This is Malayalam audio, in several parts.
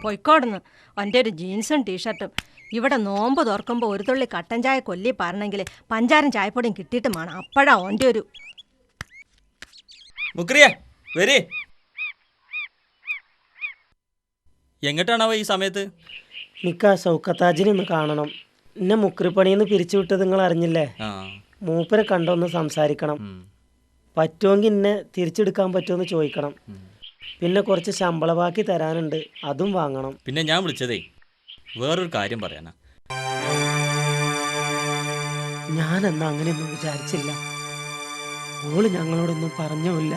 പൊയ്ക്കോടുന്നു. എൻ്റെ ഒരു ജീൻസും ടീഷർട്ടും. ഇവിടെ നോമ്പ് തുറക്കുമ്പോൾ ഒരു തുള്ളി കട്ടൻ ചായ കൊല്ലി പറഞ്ഞെങ്കിൽ പഞ്ചാരം ചായപ്പൊടിയും കിട്ടിയിട്ട് വേണം. അപ്പോഴാ ഓൻ്റെ ഒരു എങ്ങോട്ടാണോ ഈ സമയത്ത്? എനിക്ക് ആ സൗക്കത്താജിനെ ഒന്ന് കാണണം. എന്നെ മുക്രിപ്പണിന്ന് പിരിച്ചു വിട്ടത് നിങ്ങൾ അറിഞ്ഞില്ലേ? മൂപ്പരെ കണ്ടൊന്ന് സംസാരിക്കണം. പറ്റുമെങ്കിൽ എന്നെ തിരിച്ചെടുക്കാൻ പറ്റുമെന്ന് ചോദിക്കണം. പിന്നെ കുറച്ച് ശമ്പള ബാക്കി തരാനുണ്ട്, അതും വാങ്ങണം. പിന്നെ ഞാൻ വിളിച്ചതേ വേറൊരു കാര്യം പറയാനാ. ഞാനെന്നാ അങ്ങനെയൊന്നും വിചാരിച്ചില്ല. ഓള് ഞങ്ങളോടൊന്നും പറഞ്ഞുമില്ല.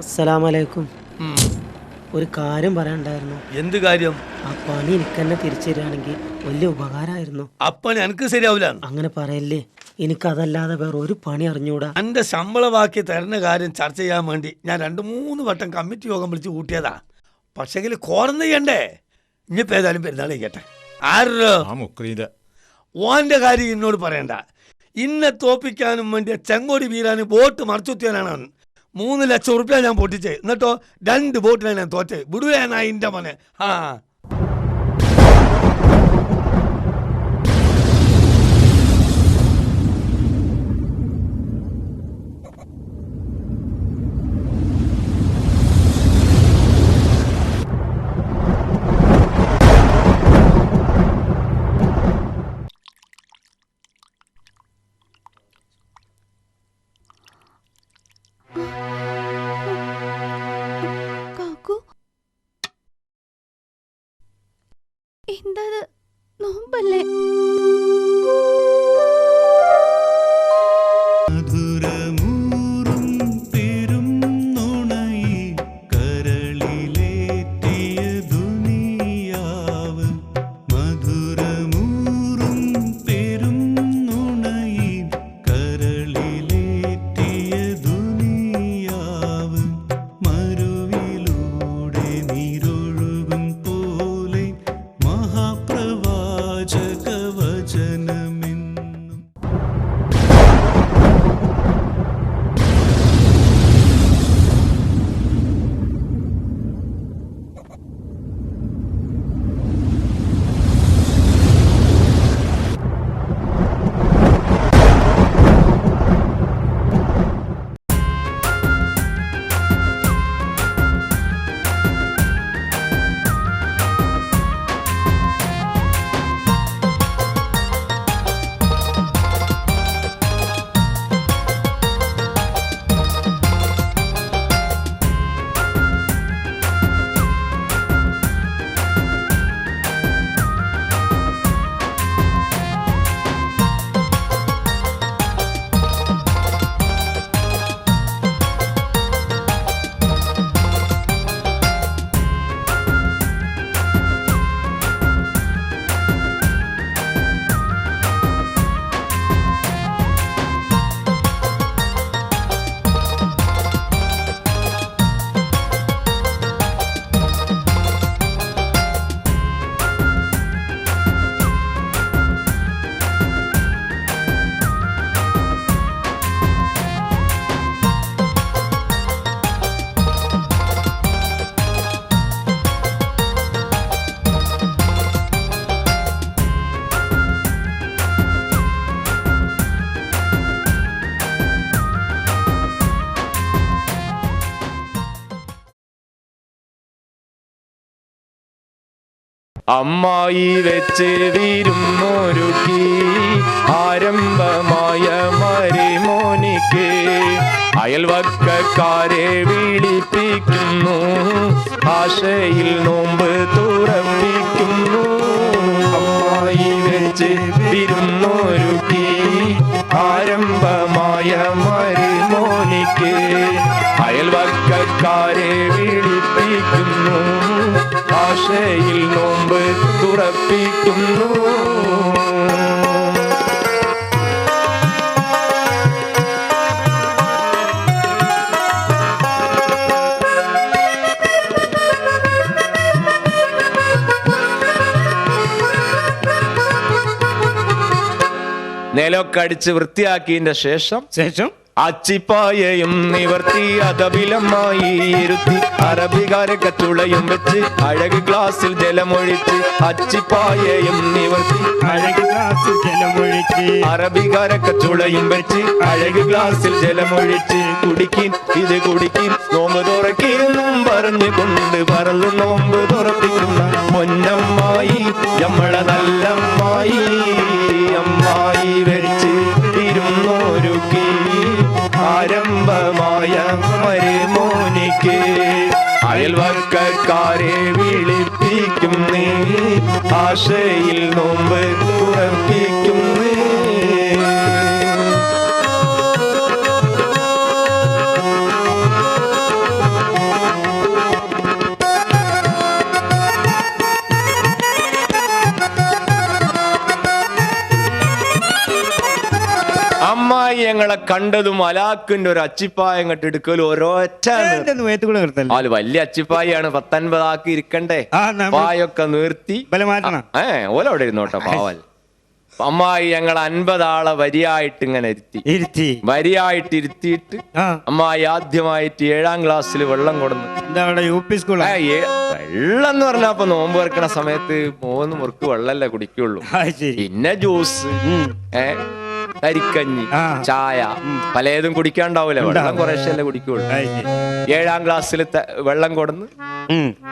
അസ്സലാമലൈക്കും. ഒരു കാര്യം പറയാനുണ്ടായിരുന്നു. എന്ത് കാര്യം? ആ പണി എനിക്ക് തന്നെ തിരിച്ചു തരികയാണെങ്കിൽ വലിയ ഉപകാരമായിരുന്നു. അപ്പണി എനിക്ക് ശരിയാവില്ല. അങ്ങനെ പറയല്ലേ, എനിക്കതല്ലാതെ വേറെ ഒരു പണി അറിഞ്ഞൂടാ. എന്റെ ശമ്പളമാക്കി തരുന്ന കാര്യം ചർച്ച ചെയ്യാൻ വേണ്ടി ഞാൻ 2-3 വട്ടം കമ്മിറ്റി യോഗം വിളിച്ച് കൂട്ടിയതാ. പക്ഷെങ്കിൽ കോറന്ന് ചെയ്യണ്ടേ? ഇനിയിപ്പോ ഏതായാലും പെരുന്നാൾ ചെയ്യട്ടെ. ഓന്റെ കാര്യം എന്നോട് പറയണ്ട. ഇന്നെ തോപ്പിക്കാനും വേണ്ടി ചെങ്കോടി വീരാനും ബോട്ട് മറച്ചുത്തിയാനാണ് 3 ലക്ഷം ഉറുപ്പ്യ ഞാൻ പൊട്ടിച്ചേ. എന്നിട്ടോ 2 ബോട്ടിലാണ് ഞാൻ തോറ്റേ. വിടുവേനാ ഇന്റെ മോനെ. ആ എന്താ നോമ്പല്ലേ? അമ്മായി വെച്ച് വിരുന്നൊരുക്കി ആരംഭമായ മരിമോനിക്ക് അയൽവക്കക്കാരെ വിളിപ്പിക്കുന്നു, ആശയിൽ നോമ്പ് തുറപ്പിക്കുന്നു. അമ്മായി വെച്ച് വിരുന്നൊരുക്കി ആരംഭമായ മരിമോനിക്ക് അയൽവക്കക്കാരെ വിളിപ്പിക്കുന്നു, ആശയിൽ നോമ്പ് തുറപ്പിക്കുന്നു. നിലമൊക്കെ അടിച്ച് വൃത്തിയാക്കിയതിന്റെ ശേഷം ശേഷം അച്ചിപ്പായയും നിവർത്തി അതബിലമായി ഇരുത്തി അറബികാരൊക്കെ ചുളയും വെച്ച് അഴക് ഗ്ലാസ്സിൽ ജലമൊഴിച്ച് അച്ചിപ്പായയും നിവർത്തി അഴക് ഗ്ലാസ്സിൽ ജലമൊഴിച്ച് അറബികാരൊക്കെ ചുളയും വെച്ച് അഴക് ഗ്ലാസ്സിൽ ജലമൊഴിച്ച് കുടിക്കും ഇത് കുടിക്കും നോമ്പ് തുറക്കിന്നും പറഞ്ഞുകൊണ്ട് പറന്ന് നോമ്പ് തുറപ്പിക്കുന്ന പൊന്നമ്മായി നമ്മളെ നല്ലമ്മായി അമ്മായി വരിച്ച് ഇരുന്നോരുക്കി ആരംഭമായ മരുമോനിക്ക് അയൽവക്കക്കാരെ വിളിപ്പിക്കും നീ ആശയിൽ നോമ്പ് തുറപ്പിക്കും നീ. അമ്മായി ഞങ്ങളെ കണ്ടതും അലാക്കിന്റെ ഒരു അച്ചിപ്പായം കണ്ട് എടുക്കലും ഒരൊറ്റ കൂടെ നിർത്തല്ലേ ആല് വലിയ അച്ചിപ്പായാണ് 19 ആക്കി ഇരിക്കണ്ടേ ആ, നമ്മ- പായൊക്കെ നിർത്തി ബല മാറ്റണം ഓല അവിടെ ഇരുന്നോട്ടെ പാവൽ. അമ്മായി ഞങ്ങൾ 50 ആളെ വരിയായിട്ട് ഇങ്ങനെ ഇരുത്തി വരിയായിട്ട് ഇരുത്തിയിട്ട് ആ അമ്മായി ആദ്യമായിട്ട് 7ാം ക്ലാസ്സിൽ വെള്ളം കൊടുന്നു. എന്താ അവിടെ UP സ്കൂൾ വെള്ളം എന്ന് പറഞ്ഞാ അപ്പൊ നോമ്പ് വെക്കണ സമയത്ത് 3 മുറുക്ക് വെള്ളല്ലേ കുടിക്കുള്ളൂ. ശരി പിന്നെ ജ്യൂസ് തരിക്കഞ്ഞി ആ. ചായ പലതും കുടിക്കാണ്ടാവൂല. വെള്ളം കുറേശ്ശല്ലേ കുടിക്കുള്ളൂ. 7ാം ക്ലാസ്സിൽ വെള്ളം കൊടുന്ന്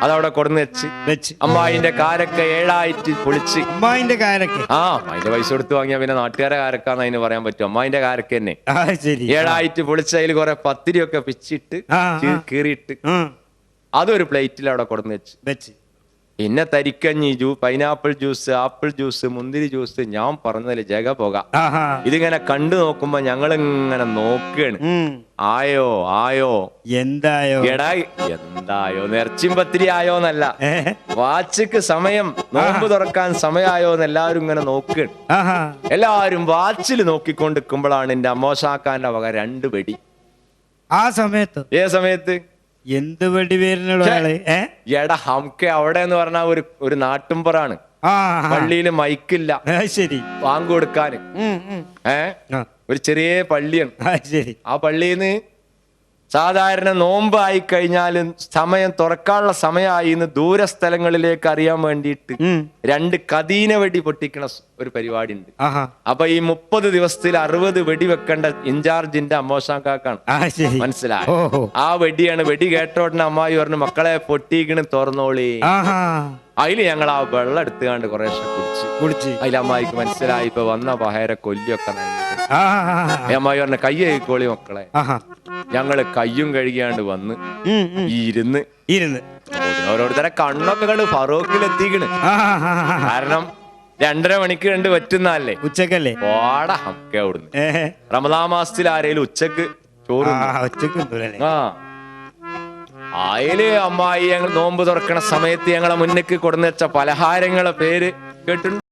അതവിടെ കൊടുന്ന് വെച്ച് അമ്മായിന്റെ കാരക്ക 7ആയിട്ട് പൊളിച്ച് അമ്മായിന്റെ കാരൊക്കെ അതിന്റെ പൈസ കൊടുത്ത് വാങ്ങിയാ പിന്നെ നാട്ടുകാരെ കാരക്കാന്ന് അതിന് പറയാൻ പറ്റും. അമ്മായിന്റെ കാരക്ക തന്നെ ശരി 7ആയിട്ട് പൊളിച്ച് അതിൽ കുറെ പത്തിരിയൊക്കെ പിച്ചിട്ട് കീറിയിട്ട് അതൊരു പ്ലേറ്റിൽ അവിടെ കൊടുന്ന് വെച്ച് പിന്നെ തരിക്കഞ്ഞി പൈനാപ്പിൾ ജ്യൂസ് ആപ്പിൾ ജ്യൂസ് മുന്തിരി ജ്യൂസ് ഞാൻ പറഞ്ഞതില് ജഗ പോക. ഇതിങ്ങനെ കണ്ടു നോക്കുമ്പോ ഞങ്ങൾ ഇങ്ങനെ നോക്കുകയാണ്. ആയോ ആയോ എന്തായോ എടാ എന്തായോ നിറച്ചിയും പത്തിരി ആയോന്നല്ല, വാച്ചിക്ക് സമയം നോമ്പ് തുറക്കാൻ സമയമായോന്ന് എല്ലാവരും ഇങ്ങനെ നോക്കുകയാണ്. എല്ലാവരും വാച്ചിൽ നോക്കിക്കൊണ്ടിരിക്കുമ്പോഴാണ് എന്റെ അമ്മോശാക്കാന്റെ വക 2 വെടി. ആ സമയത്ത് സമയത്ത് എന്ത് വെടി പേരിനോട് എടാ ഹംക്കെ അവിടെ എന്ന് പറഞ്ഞ ഒരു നാട്ടുംപുറാണ്. പള്ളിയില് മൈക്കില്ല, ശരി പാങ്ക് കൊടുക്കാന്. ഒരു ചെറിയ പള്ളിയാണ്. ശരി ആ പള്ളിന്ന് സാധാരണ നോമ്പ് ആയി കഴിഞ്ഞാലും സമയം തുറക്കാനുള്ള സമയമായി എന്ന് ദൂരസ്ഥലങ്ങളിലേക്ക് അറിയാൻ വേണ്ടിയിട്ട് 2 കദീന വെടി പൊട്ടിക്കണ ഒരു പരിപാടി ഉണ്ട്. അപ്പൊ ഈ 30 ദിവസത്തിൽ 60 വെടി വെക്കേണ്ട ഇൻചാർജിന്റെ അമ്മോശാക്കാണ്. മനസ്സിലായോ? ആ വെടിയാണ്. വെടി കേട്ട ഉടനെ അമ്മായി പറഞ്ഞു മക്കളെ പൊട്ടിക്കണ് തുറന്നോളി. അതില് ഞങ്ങൾ ആ വെള്ളം എടുത്തുകാണ്ട് കുറേശ്ശെ കുടിച്ച് അതിൽ അമ്മായിക്ക് മനസ്സിലായി ഇപ്പൊ വന്ന പഹേര കൊല്ലിയൊക്കെ അമ്മായി പറഞ്ഞ കൈ കഴുകിക്കോളി മക്കളെ. ഞങ്ങള് കയ്യും കഴുകിയാണ്ട് വന്ന് ഇരുന്ന് ഓരോരുത്തരെ കണ്ണൊക്കെ ഫറൂഖിലെത്തിക്കണ്. കാരണം 2:30 മണിക്ക് 2 പറ്റുന്നല്ലേ ഉച്ചക്കല്ലേ ഓടാ ഹംക്കെ അവിടുന്ന്. റമദാൻ മാസത്തിൽ ആരേലും ഉച്ചക്ക് ചോറ് അയില് അമ്മായി ഞങ്ങൾ നോമ്പ് തുറക്കണ സമയത്ത് ഞങ്ങളെ മുന്നിക്ക് കൊടുന്ന് വെച്ച പലഹാരങ്ങളെ പേര് കേട്ടിട്ടുണ്ട്.